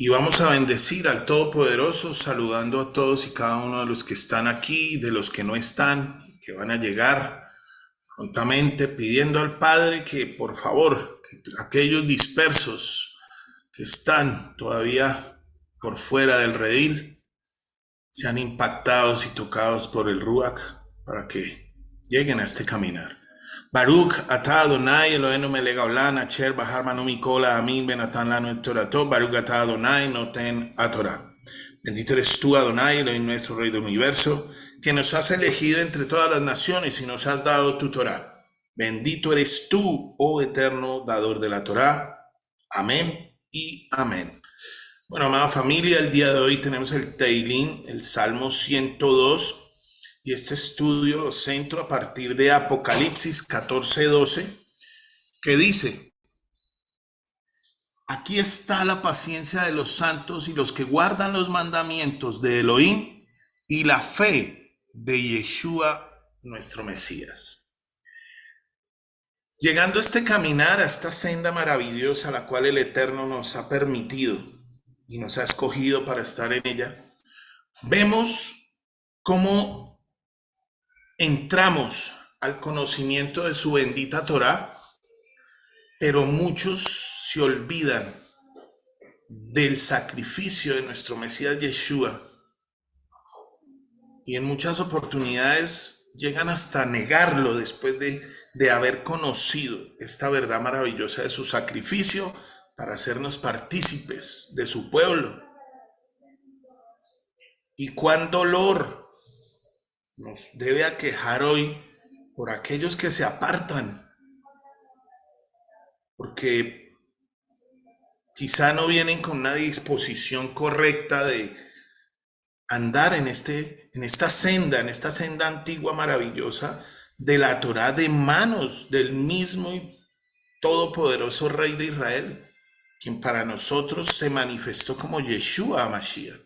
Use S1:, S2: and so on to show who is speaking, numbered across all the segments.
S1: Y vamos a bendecir al Todopoderoso, saludando a todos y cada uno de los que están aquí, de los que no están, que van a llegar prontamente, pidiendo al Padre que por favor, que aquellos dispersos que están todavía por fuera del redil, sean impactados y tocados por el Ruach para que lleguen a este caminar. Baruch atah Adonai Eloheinu melech haolam asher bahar banu mikola amin benatan lanu et torato Baruch atah Adonai noten Torah. Bendito eres tú, Adonai, Elohim nuestro Rey del Universo, que nos has elegido entre todas las naciones y nos has dado tu Torah. Bendito eres tú, oh eterno dador de la Torah. Amén y amén. Bueno, amada familia, el día de hoy tenemos el Teilín, el Salmo 102, y este estudio lo centro a partir de Apocalipsis 14:12, que dice: aquí está la paciencia de los santos y los que guardan los mandamientos de Elohim y la fe de Yeshua, nuestro Mesías. Llegando a este caminar, a esta senda maravillosa, la cual el Eterno nos ha permitido y nos ha escogido para estar en ella, vemos cómo entramos al conocimiento de su bendita Torá, pero muchos se olvidan del sacrificio de nuestro Mesías Yeshua y en muchas oportunidades llegan hasta negarlo después de haber conocido esta verdad maravillosa de su sacrificio para hacernos partícipes de su pueblo. Y cuán dolor nos debe aquejar hoy por aquellos que se apartan, porque quizá no vienen con una disposición correcta de andar en esta senda antigua maravillosa de la Torá, de manos del mismo y todopoderoso Rey de Israel, quien para nosotros se manifestó como Yeshua HaMashiach.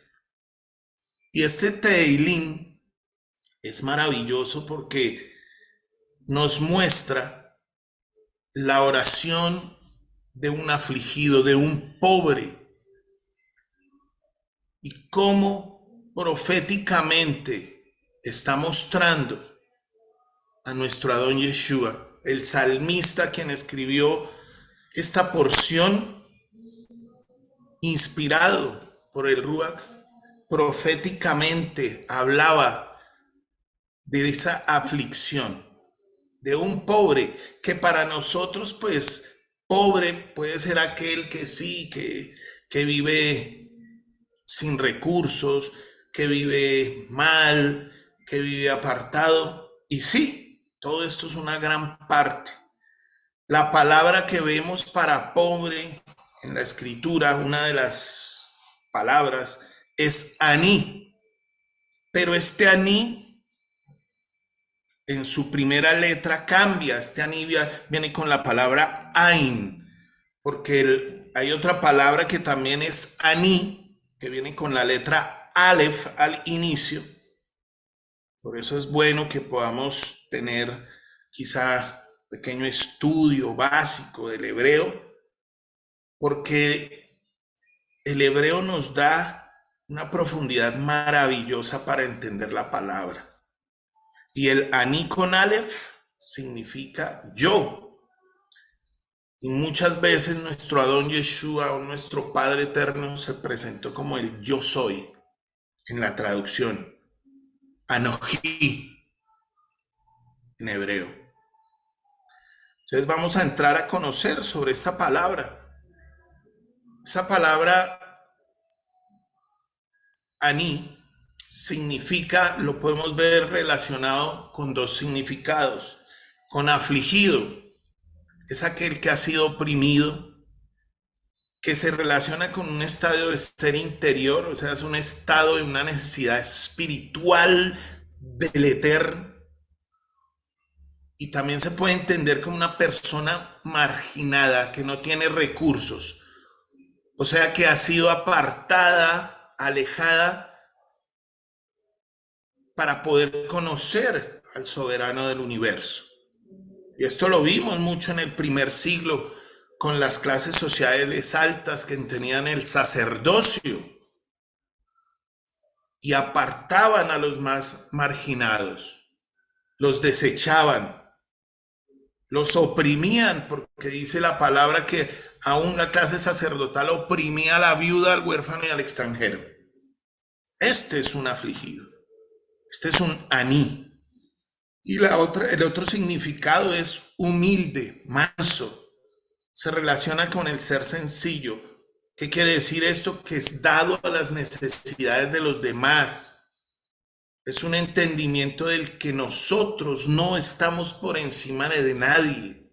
S1: Y este Teilín es maravilloso porque nos muestra la oración de un afligido, de un pobre, y cómo proféticamente está mostrando a nuestro Adón Yeshua, el salmista quien escribió esta porción inspirado por el Ruach, proféticamente hablaba de esa aflicción de un pobre, que para nosotros pues pobre puede ser aquel que sí, que vive sin recursos, que vive mal, que vive apartado. Y sí, todo esto es una gran parte. La palabra que vemos para pobre en la escritura, una de las palabras es aní, pero este aní en su primera letra cambia. Este aní viene con la palabra ain, porque hay otra palabra que también es aní, que viene con la letra alef al inicio. Por eso es bueno que podamos tener quizá pequeño estudio básico del hebreo, porque el hebreo nos da una profundidad maravillosa para entender la palabra. Y el aní con alef significa yo. Y muchas veces nuestro Adón Yeshua o nuestro Padre Eterno se presentó como el yo soy en la traducción, Anoji en hebreo. Entonces vamos a entrar a conocer sobre esta palabra. Esa palabra aní significa, lo podemos ver relacionado con dos significados. Con afligido, es aquel que ha sido oprimido, que se relaciona con un estado de ser interior, o sea, es un estado de una necesidad espiritual del eterno. Y también se puede entender como una persona marginada, que no tiene recursos, o sea, que ha sido apartada, alejada, para poder conocer al soberano del universo. Y esto lo vimos mucho en el primer siglo, con las clases sociales altas que tenían el sacerdocio y apartaban a los más marginados, los desechaban, los oprimían, porque dice la palabra que aún la clase sacerdotal oprimía a la viuda, al huérfano y al extranjero. Este es un afligido, este es un aní. Y el otro significado es humilde, manso. Se relaciona con el ser sencillo. ¿Qué quiere decir esto? Que es dado a las necesidades de los demás. Es un entendimiento del que nosotros no estamos por encima de nadie.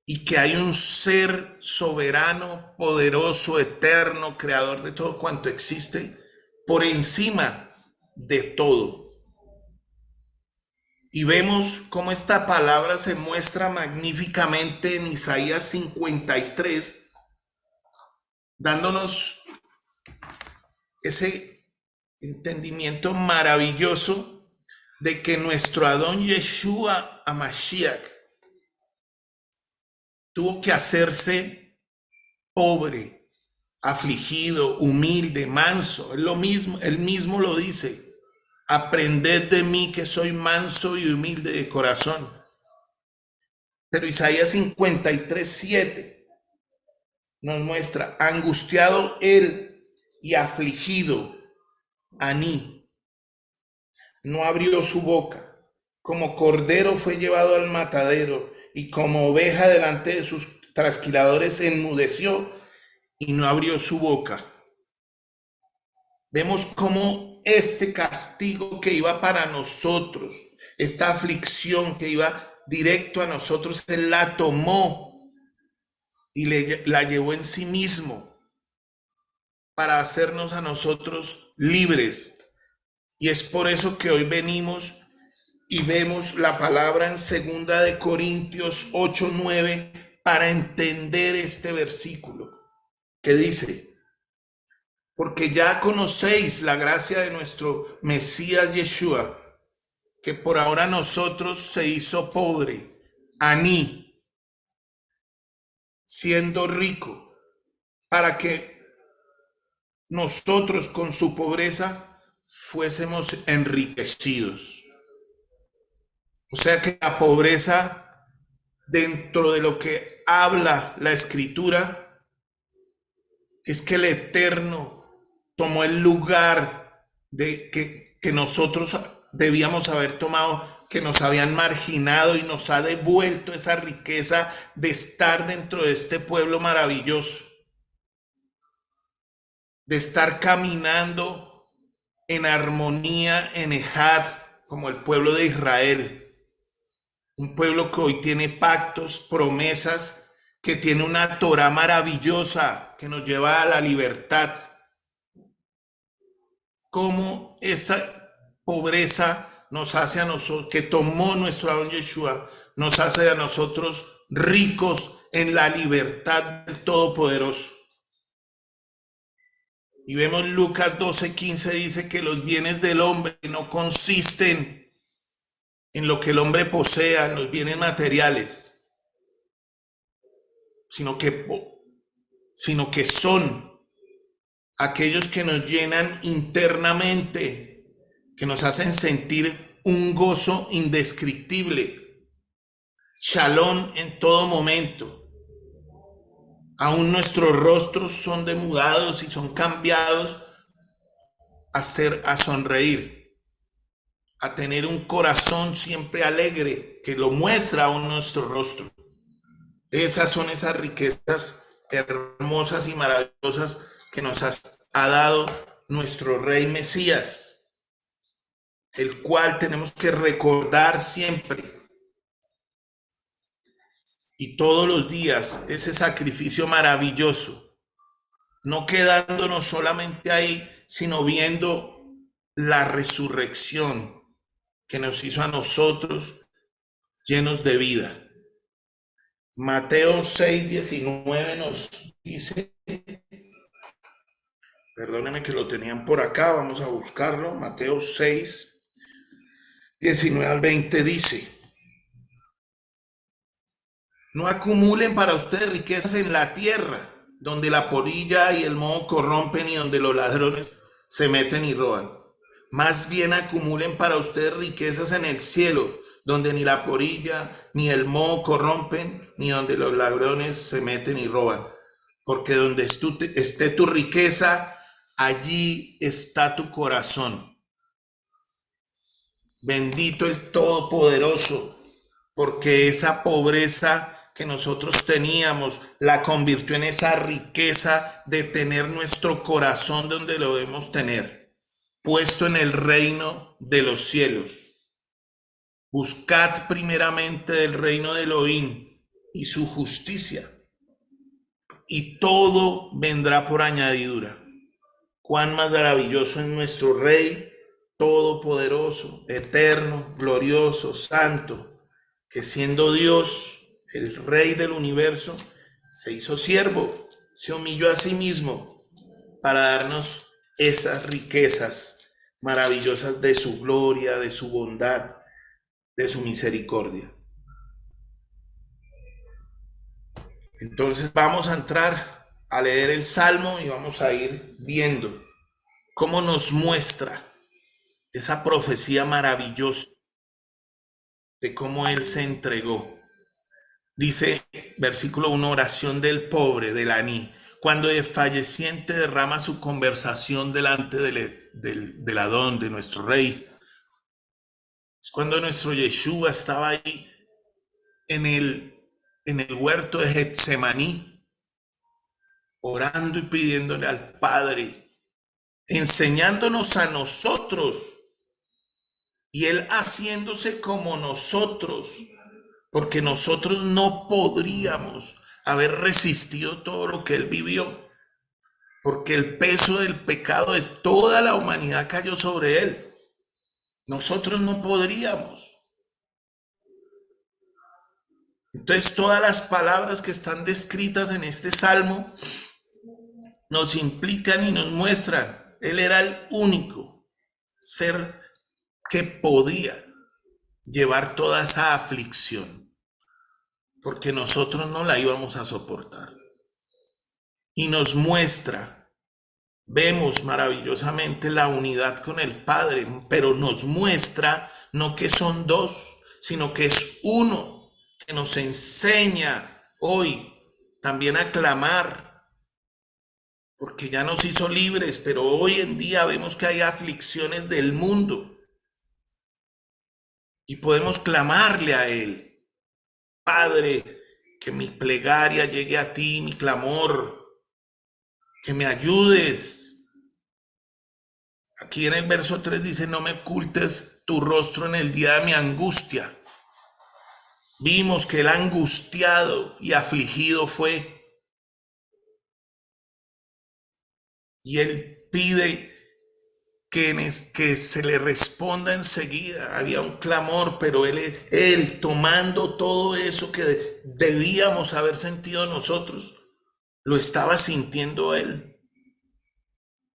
S1: Y que hay un ser soberano, poderoso, eterno, creador de todo cuanto existe, por encima de todo. Y vemos cómo esta palabra se muestra magníficamente en Isaías 53, dándonos ese entendimiento maravilloso de que nuestro Adón Yeshua Hamashiach tuvo que hacerse pobre, afligido, humilde, manso. Es lo mismo, él mismo lo dice. Aprended de mí que soy manso y humilde de corazón. Pero Isaías 53:7 nos muestra, angustiado él y afligido, Aní, no abrió su boca, como cordero fue llevado al matadero, y como oveja delante de sus trasquiladores se enmudeció y no abrió su boca. Vemos cómo este castigo que iba para nosotros, esta aflicción que iba directo a nosotros, él la tomó y la llevó en sí mismo para hacernos a nosotros libres. Y es por eso que hoy venimos y vemos la palabra en 2 Corintios 8:9 para entender este versículo que dice: porque ya conocéis la gracia de nuestro Mesías Yeshua, que por ahora nosotros se hizo pobre, Aní, siendo rico, para que nosotros con su pobreza fuésemos enriquecidos. O sea que la pobreza, dentro de lo que habla la Escritura, es que el Eterno tomó el lugar de que nosotros debíamos haber tomado, que nos habían marginado, y nos ha devuelto esa riqueza de estar dentro de este pueblo maravilloso, de estar caminando en armonía, en Ejad, como el pueblo de Israel. Un pueblo que hoy tiene pactos, promesas, que tiene una Torah maravillosa que nos lleva a la libertad. Cómo esa pobreza nos hace a nosotros, que tomó nuestro Adón Yeshua, nos hace a nosotros ricos en la libertad del Todopoderoso. Y vemos Lucas 12:15 dice que los bienes del hombre no consisten en lo que el hombre posea, en los bienes materiales, sino que son aquellos que nos llenan internamente, que nos hacen sentir un gozo indescriptible, shalom en todo momento. Aún nuestros rostros son demudados y son cambiados a sonreír, a tener un corazón siempre alegre que lo muestra aún nuestro rostro. Esas son esas riquezas hermosas y maravillosas que nos ha dado nuestro Rey Mesías, el cual tenemos que recordar siempre y todos los días ese sacrificio maravilloso, no quedándonos solamente ahí, sino viendo la resurrección que nos hizo a nosotros llenos de vida. Mateo 6:19 nos dice, perdónenme que lo tenían por acá, vamos a buscarlo. Mateo 6:19 al 20 dice: No acumulen para ustedes riquezas en la tierra, donde la polilla y el moho corrompen y donde los ladrones se meten y roban. Más bien acumulen para ustedes riquezas en el cielo, donde ni la polilla ni el moho corrompen, ni donde los ladrones se meten y roban. Porque donde esté tu riqueza, allí está tu corazón. Bendito el Todopoderoso, porque esa pobreza que nosotros teníamos la convirtió en esa riqueza de tener nuestro corazón donde lo debemos tener, puesto en el reino de los cielos. Buscad primeramente el reino de Elohim y su justicia, y todo vendrá por añadidura. Cuán más maravilloso es nuestro Rey, todopoderoso, eterno, glorioso, santo, que siendo Dios, el Rey del universo, se hizo siervo, se humilló a sí mismo para darnos esas riquezas maravillosas de su gloria, de su bondad, de su misericordia. Entonces vamos a entrar a leer el Salmo y vamos a ir viendo cómo nos muestra esa profecía maravillosa de cómo Él se entregó. Dice, versículo 1, oración del pobre, del aní. Cuando el falleciente derrama su conversación delante del Adón, de nuestro Rey. Es cuando nuestro Yeshua estaba ahí en el huerto de Getsemaní, orando y pidiéndole al Padre, enseñándonos a nosotros, y Él haciéndose como nosotros, porque nosotros no podríamos haber resistido todo lo que Él vivió, porque el peso del pecado de toda la humanidad cayó sobre Él. Nosotros no podríamos. Entonces todas las palabras que están descritas en este salmo nos implican y nos muestran, Él era el único ser que podía llevar toda esa aflicción, porque nosotros no la íbamos a soportar. Y nos muestra, vemos maravillosamente la unidad con el Padre, pero nos muestra no que son dos, sino que es uno, que nos enseña hoy también a clamar, porque ya nos hizo libres, pero hoy en día vemos que hay aflicciones del mundo y podemos clamarle a Él. Padre, que mi plegaria llegue a ti, mi clamor, que me ayudes. Aquí en el verso 3 dice, no me ocultes tu rostro en el día de mi angustia. Vimos que Él angustiado y afligido fue. Y Él pide que se le responda enseguida. Había un clamor, pero él tomando todo eso que debíamos haber sentido nosotros, lo estaba sintiendo Él.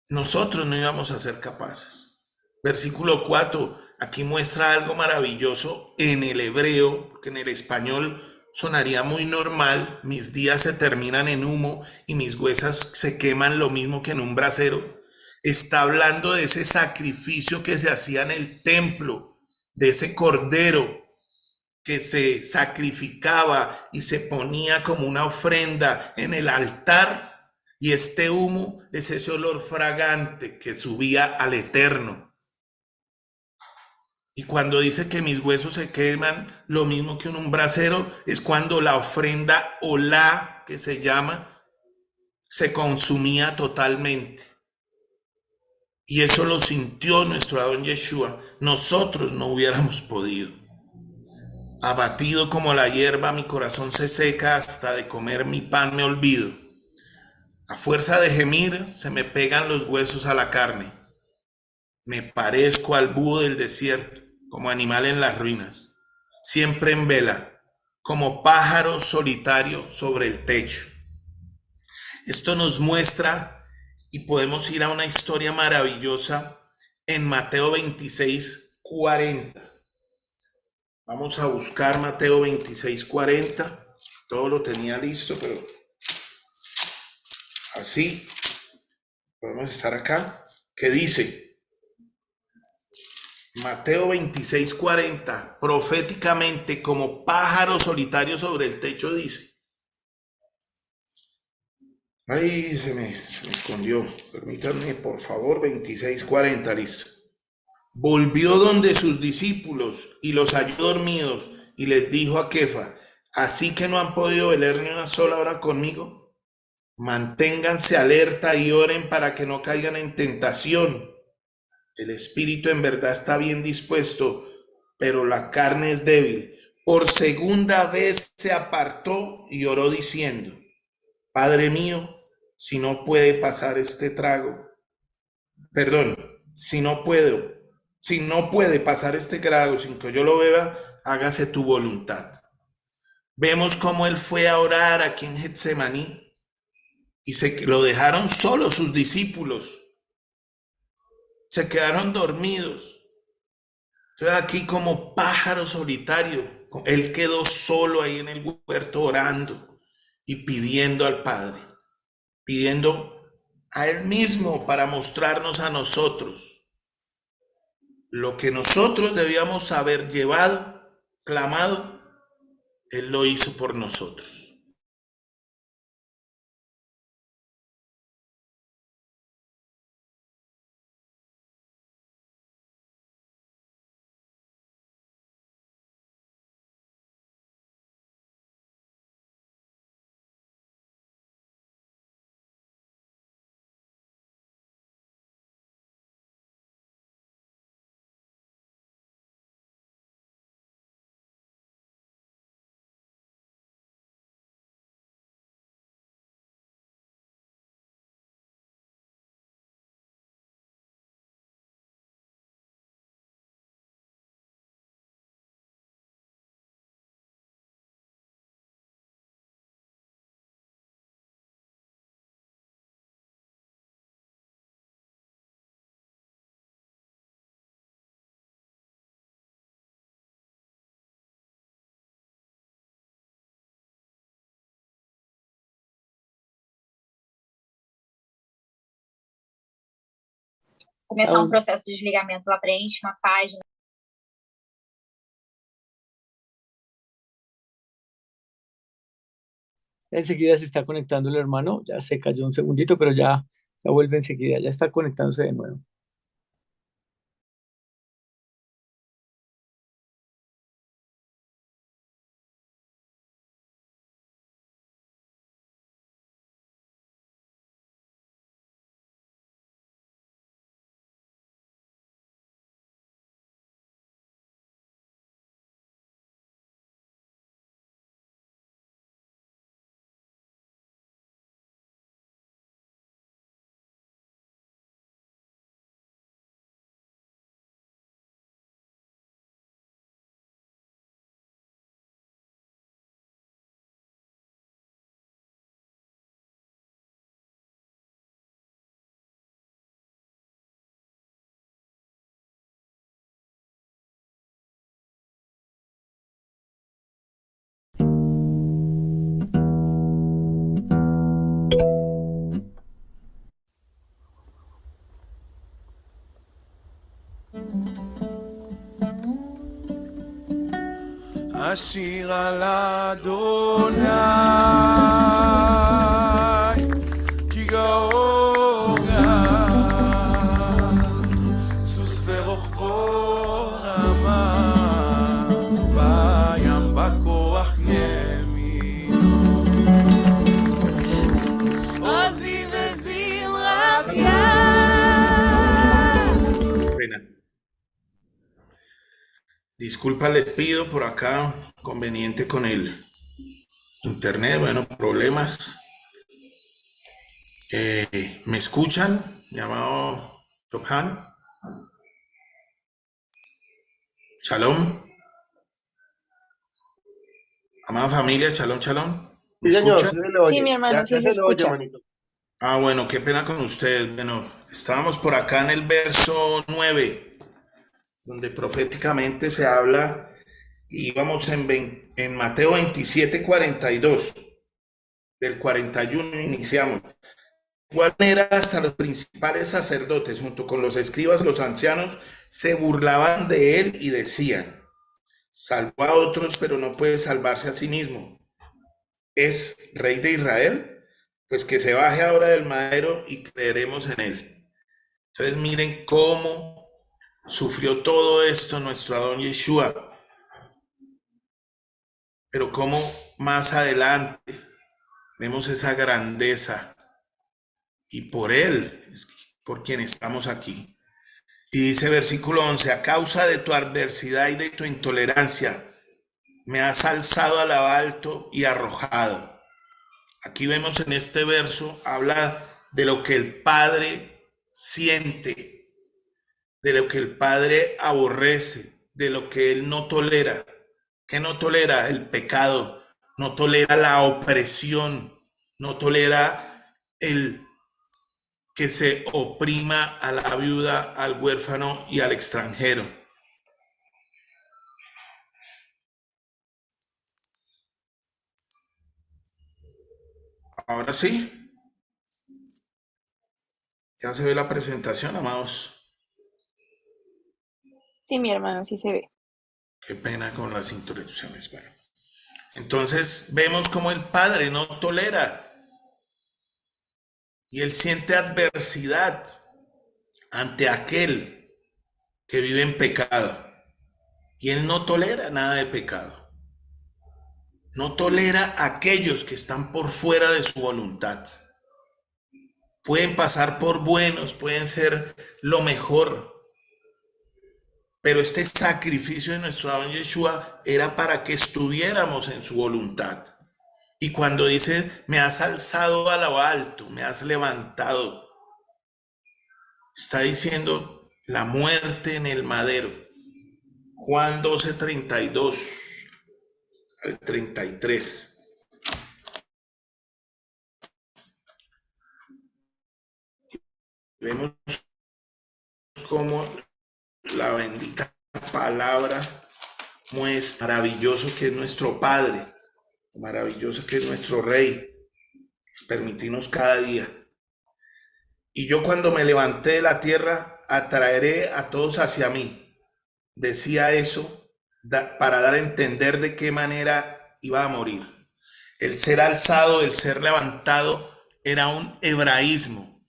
S1: Nosotros no íbamos a ser capaces. Versículo 4, aquí muestra algo maravilloso en el hebreo, porque en el español sonaría muy normal, mis días se terminan en humo y mis huesos se queman lo mismo que en un brasero. Está hablando de ese sacrificio que se hacía en el templo, de ese cordero que se sacrificaba y se ponía como una ofrenda en el altar. Y este humo es ese olor fragante que subía al Eterno. Y cuando dice que mis huesos se queman, lo mismo que en un brasero, es cuando la ofrenda olá, que se llama, se consumía totalmente. Y eso lo sintió nuestro Adón Yeshua. Nosotros no hubiéramos podido. Abatido como la hierba, mi corazón se seca, hasta de comer mi pan me olvido. A fuerza de gemir, se me pegan los huesos a la carne. Me parezco al búho del desierto, como animal en las ruinas, siempre en vela, como pájaro solitario sobre el techo. Esto nos muestra, y podemos ir a una historia maravillosa en Mateo 26, 40. Vamos a buscar Mateo 26, 40. todo lo tenía listo, pero así podemos estar acá. ¿Qué dice? Mateo 26:40, proféticamente como pájaro solitario sobre el techo dice. Ahí se me escondió. Permítanme, por favor, 26:40, listo. Volvió donde sus discípulos y los halló dormidos y les dijo a Kefa, ¿así que no han podido velar ni una sola hora conmigo? Manténganse alerta y oren para que no caigan en tentación. El espíritu en verdad está bien dispuesto, pero la carne es débil. Por segunda vez se apartó y oró diciendo, Padre mío, si no puede pasar este trago, perdón, si no puede pasar este trago sin que yo lo beba, hágase tu voluntad. Vemos cómo él fue a orar aquí en Getsemaní y lo dejaron solo sus discípulos. Se quedaron dormidos. Entonces aquí como pájaro solitario, él quedó solo ahí en el huerto orando y pidiendo al Padre, pidiendo a él mismo para mostrarnos a nosotros lo que nosotros debíamos haber llevado, clamado, él lo hizo por nosotros.
S2: Começar um processo de desligamento, ela preenche uma página.
S3: Enseguida se está conectando el hermano, ya se cayó un segundito, pero ya vuelve enseguida, ya está conectándose de nuevo.
S4: השיר על אדוני כי גאוני סוס ורוחבו רמה בים בכוח ימינו עוזי וזמרת
S1: Pena. Disculpa les pido por acá, conveniente con el internet, bueno, problemas. ¿Me escuchan? Llamado Tophan. Shalom. Amada familia, shalom, shalom. ¿Me
S5: Sí, señor,
S1: escuchan?
S5: sí se le oye.
S2: Sí, mi hermano, sí
S5: Ya
S2: se
S5: se le oye,
S2: escucha.
S5: manito.
S1: Ah, bueno, qué pena con ustedes. Bueno, estábamos por acá en el verso 9, donde proféticamente se habla y vamos en Mateo 27, 42, del 41 iniciamos. De igual manera, hasta los principales sacerdotes, junto con los escribas, los ancianos, se burlaban de él y decían: salvó a otros, pero no puede salvarse a sí mismo. ¿Es rey de Israel? Pues que se baje ahora del madero y creeremos en él. Entonces miren cómo sufrió todo esto nuestro Adón Yeshua, pero cómo más adelante vemos esa grandeza, y por él es por quien estamos aquí. Y dice versículo 11: a causa de tu adversidad y de tu intolerancia, me has alzado a lo alto y arrojado. Aquí vemos en este verso, habla de lo que el Padre siente, de lo que el Padre aborrece, de lo que Él no tolera. ¿Qué no tolera? El pecado, no tolera la opresión, no tolera el que se oprima a la viuda, al huérfano y al extranjero. Ahora sí, ya se ve la presentación, amados.
S5: Sí, mi hermano, sí se ve.
S1: Qué pena con las interrupciones. Bueno, entonces vemos cómo el Padre no tolera y Él siente adversidad ante aquel que vive en pecado. Y Él no tolera nada de pecado. No tolera a aquellos que están por fuera de su voluntad. Pueden pasar por buenos, pueden ser lo mejor, pero este sacrificio de nuestro Adón Yeshua era para que estuviéramos en su voluntad. Y cuando dice, me has alzado a lo alto, me has levantado, está diciendo la muerte en el madero. Juan 12, 32 al 33. Vemos cómo la bendita palabra muestra maravilloso que es nuestro Padre, maravilloso que es nuestro Rey. Permitirnos cada día. Y yo, cuando me levanté de la tierra, atraeré a todos hacia mí. Decía eso para dar a entender de qué manera iba a morir. El ser alzado, el ser levantado, era un hebraísmo.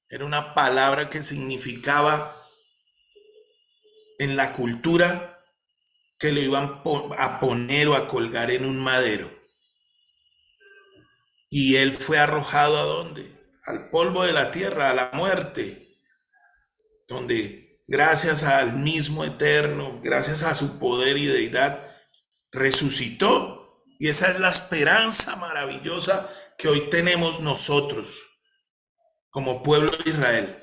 S1: Era una palabra que significaba en la cultura que lo iban a poner o a colgar en un madero. Y él fue arrojado ¿a dónde? Al polvo de la tierra, a la muerte, donde gracias al mismo Eterno, gracias a su poder y deidad, resucitó. Y esa es la esperanza maravillosa que hoy tenemos nosotros como pueblo de Israel.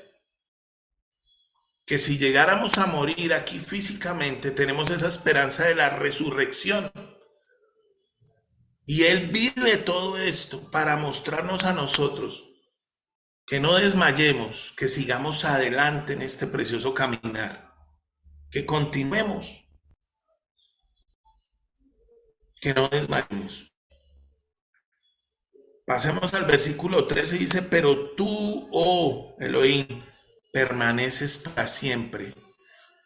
S1: Que si llegáramos a morir aquí físicamente, tenemos esa esperanza de la resurrección. Y Él vive todo esto para mostrarnos a nosotros que no desmayemos, que sigamos adelante en este precioso caminar, que continuemos, que no desmayemos. Pasemos al versículo 13, dice: pero tú, oh Elohim, permaneces para siempre,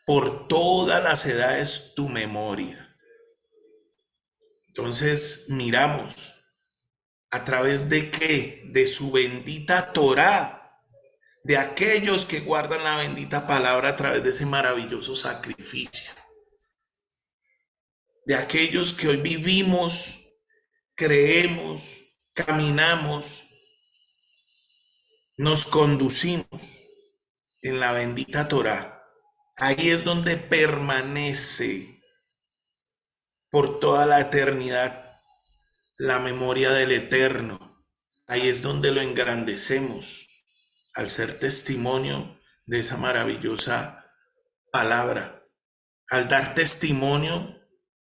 S1: por todas las edades tu memoria. Entonces miramos a través de qué, de su bendita Torá, de aquellos que guardan la bendita palabra a través de ese maravilloso sacrificio, de aquellos que hoy vivimos, creemos, caminamos, nos conducimos en la bendita Torá. Ahí es donde permanece por toda la eternidad la memoria del Eterno. Ahí es donde lo engrandecemos al ser testimonio de esa maravillosa palabra, al dar testimonio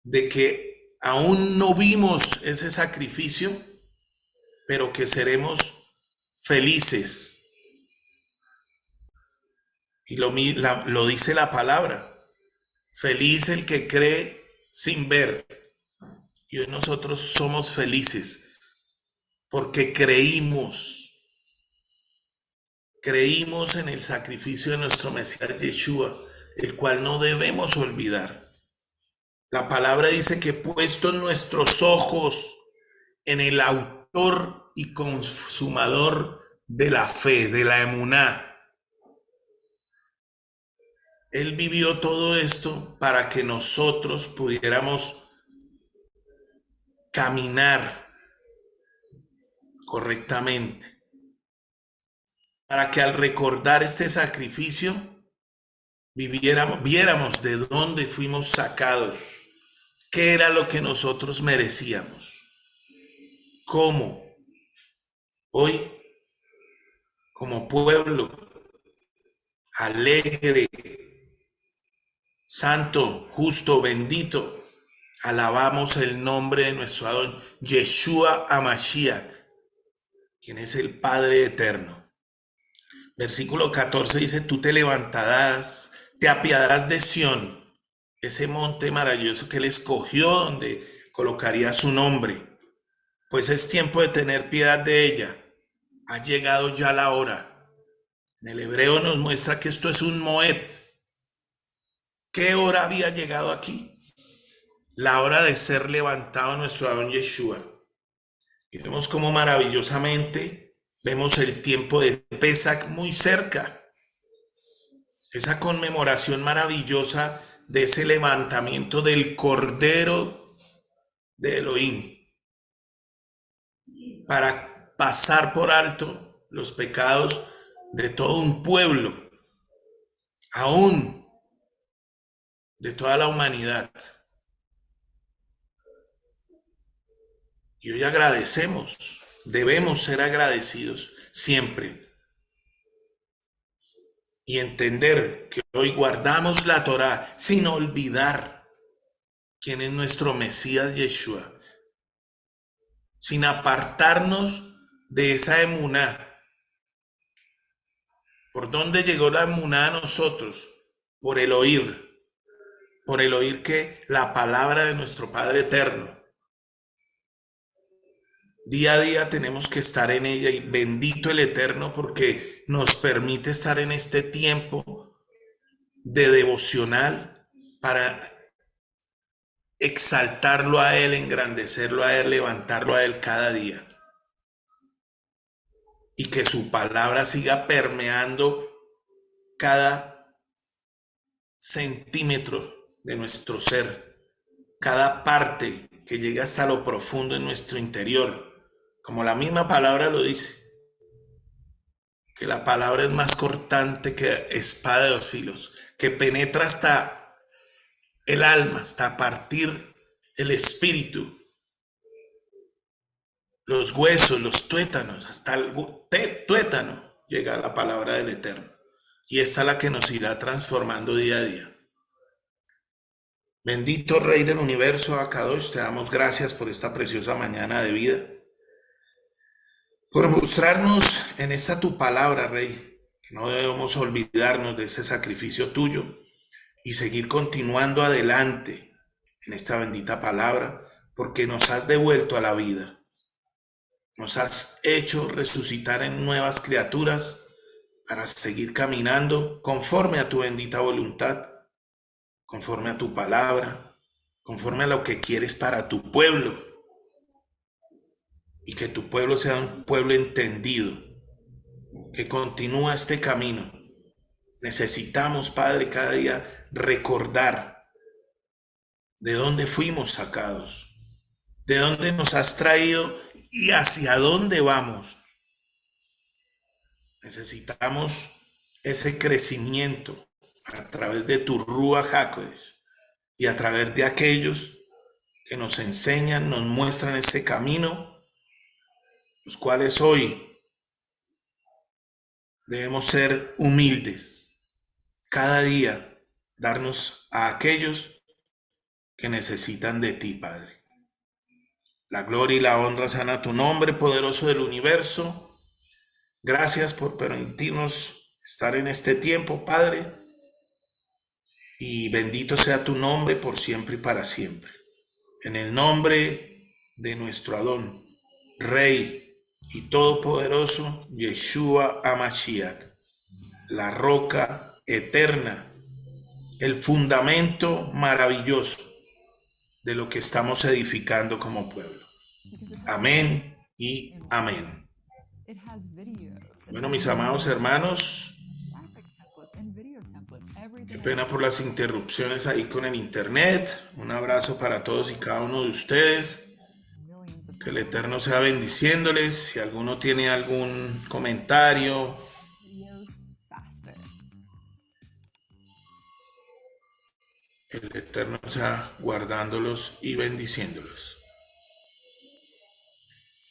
S1: de que aún no vimos ese sacrificio, pero que seremos felices. Y lo dice la palabra: feliz el que cree sin ver. Y hoy nosotros somos felices porque creímos en el sacrificio de nuestro Mesías Yeshua, el cual no debemos olvidar. La palabra dice que puestos nuestros ojos en el autor y consumador de la fe, de la emuná. Él vivió todo esto para que nosotros pudiéramos caminar correctamente. Para que al recordar este sacrificio, viéramos de dónde fuimos sacados, qué era lo que nosotros merecíamos. ¿Cómo? Hoy, como pueblo alegre, santo, justo, bendito, alabamos el nombre de nuestro Adón, Yeshua HaMashiach, quien es el Padre eterno. Versículo 14 dice, tú te levantarás, te apiadarás de Sión, ese monte maravilloso que él escogió donde colocaría su nombre, pues es tiempo de tener piedad de ella. Ha llegado ya la hora. En el hebreo nos muestra que esto es un moed. ¿Qué hora había llegado aquí? La hora de ser levantado nuestro Adón Yeshua. Y vemos cómo maravillosamente vemos el tiempo de Pesach muy cerca. Esa conmemoración maravillosa de ese levantamiento del Cordero de Elohim. Para pasar por alto los pecados de todo un pueblo, aún de toda la humanidad. Y hoy agradecemos, debemos ser agradecidos siempre. Y entender que hoy guardamos la Torá sin olvidar quién es nuestro Mesías Yeshua. Sin apartarnos de esa emuná. ¿Por dónde llegó la emuná a nosotros? Por el oír que la palabra de nuestro Padre eterno. Día a día tenemos que estar en ella y bendito el Eterno porque nos permite estar en este tiempo de devocional para exaltarlo a Él, engrandecerlo a Él, levantarlo a Él cada día. Y que su palabra siga permeando cada centímetro de nuestro ser, cada parte que llega hasta lo profundo en nuestro interior, como la misma palabra lo dice, que la palabra es más cortante que espada de dos filos, que penetra hasta el alma, hasta partir el espíritu, los huesos, los tuétanos, hasta el tuétano llega la palabra del Eterno. Y esta es la que nos irá transformando día a día. Bendito Rey del Universo, Akadosh, te damos gracias por esta preciosa mañana de vida. Por mostrarnos en esta tu palabra, Rey, que no debemos olvidarnos de ese sacrificio tuyo y seguir continuando adelante en esta bendita palabra, porque nos has devuelto a la vida. Nos has hecho resucitar en nuevas criaturas para seguir caminando conforme a tu bendita voluntad, conforme a tu palabra, conforme a lo que quieres para tu pueblo. Y que tu pueblo sea un pueblo entendido, que continúa este camino. Necesitamos, Padre, cada día recordar de dónde fuimos sacados, de dónde nos has traído y hacia dónde vamos. Necesitamos ese crecimiento a través de tu Ruach HaKodesh y a través de aquellos que nos enseñan, nos muestran este camino, los cuales hoy debemos ser humildes, cada día darnos a aquellos que necesitan de ti, Padre. La gloria y la honra sean a tu nombre, poderoso del universo. Gracias por permitirnos estar en este tiempo, Padre, y bendito sea tu nombre por siempre y para siempre. En el nombre de nuestro Adón, Rey y Todopoderoso, Yeshua HaMashiach, la roca eterna, el fundamento maravilloso de lo que estamos edificando como pueblo. Amén y amén. Bueno, mis amados hermanos, qué pena por las interrupciones ahí con el internet. Un abrazo para todos y cada uno de ustedes. Que el Eterno sea bendiciéndoles. Si alguno tiene algún comentario, el Eterno sea guardándolos y bendiciéndolos.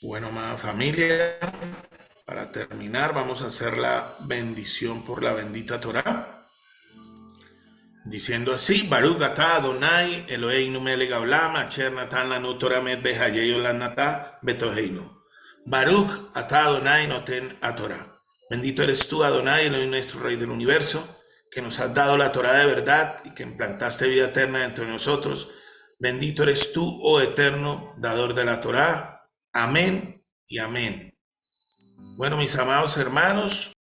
S1: Bueno, amada familia, para terminar vamos a hacer la bendición por la bendita Torá. Diciendo así: Baruch atah Adonai Eloheinu melech haolam asher natan lanu Torah met behayei olam natah betoheinu. Baruch atah Adonai noten a Torah. Bendito eres tú, Adonai, Elohim nuestro Rey del universo, que nos has dado la Torah de verdad y que implantaste vida eterna entre nosotros. Bendito eres tú, oh eterno, dador de la Torah. Amén y amén. Bueno, mis amados hermanos,